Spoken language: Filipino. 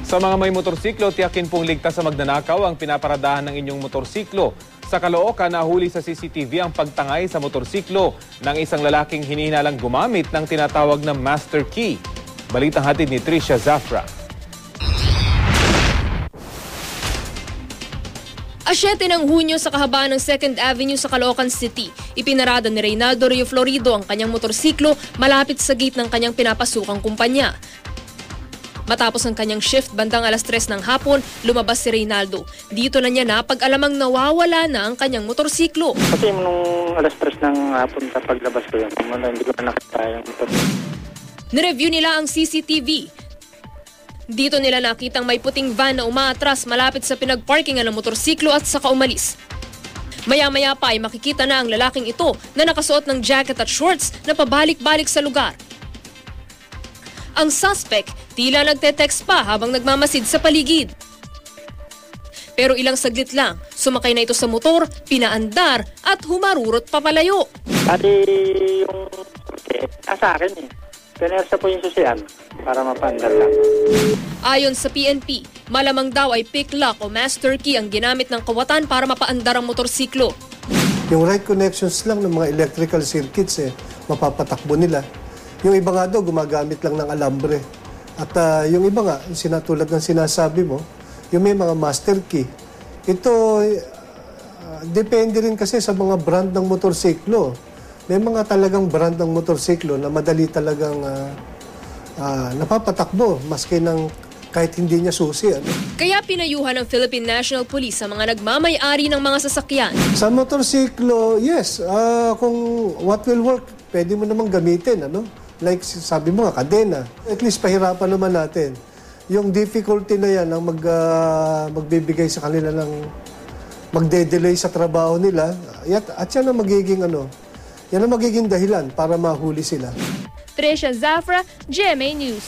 Sa mga may motorsiklo, tiyakin pong ligtas sa magnanakaw ang pinaparadahan ng inyong motorsiklo. Sa Caloocan, nahuli sa CCTV ang pagtangay sa motorsiklo ng isang lalaking hinihinalang gumamit ng tinatawag na master key. Balitang hatid ni Trisha Zafra. Asyete ng Hunyo sa kahabaan ng 2nd Avenue sa Caloocan City, ipinarada ni Reynaldo Rio Florido ang kanyang motorsiklo malapit sa gate ng kanyang pinapasukang kumpanya. Matapos ang kanyang shift bandang alas 3 ng hapon, lumabas si Reynaldo. Dito na niya napag-alamang nawawala na ang kanyang motorsiklo. Kasi nung alas 3 ng hapon kapag labas ko yun, hindi ko na nakita yung motor. Nireview nila ang CCTV. Dito nila nakitang may puting van na umaatras malapit sa pinagparkingan ng motorsiklo at saka umalis. Maya-maya pa ay makikita na ang lalaking ito na nakasuot ng jacket at shorts na pabalik-balik sa lugar. Ang suspect tila nagte-text pa habang nagmamasid sa paligid. Pero ilang saglit lang, sumakay na ito sa motor, pinaandar at humarurot papalayo. Pati yung sa akin Pinersa po yung susian para mapaandar lang. Ayon sa PNP, malamang daw ay pick lock o master key ang ginamit ng kawatan para mapaandar ang motorsiklo. Yung right connections lang ng mga electrical circuits mapapatakbo nila. Yung iba nga daw gumagamit lang ng alambre. At yung iba nga, sinatulad ng sinasabi mo, yung may mga master key. Ito, depende rin kasi sa mga brand ng motorsiklo. May mga talagang brand ng motorsiklo na madali talagang napapatakbo maski ng kahit hindi niya susi. Kaya pinayuhan ng Philippine National Police sa mga nagmamay-ari ng mga sasakyan. Sa motorsiklo, yes. Kung what will work, pwede mo namang gamitin. Like sabi mo nga, kadena. At least pahirapan naman natin. Yung difficulty na yan ang magbibigay sa kanila ng magde-delay sa trabaho nila. At yan ang magiging yan ang magiging dahilan para mahuli sila. Trisha Zafra, GMA News.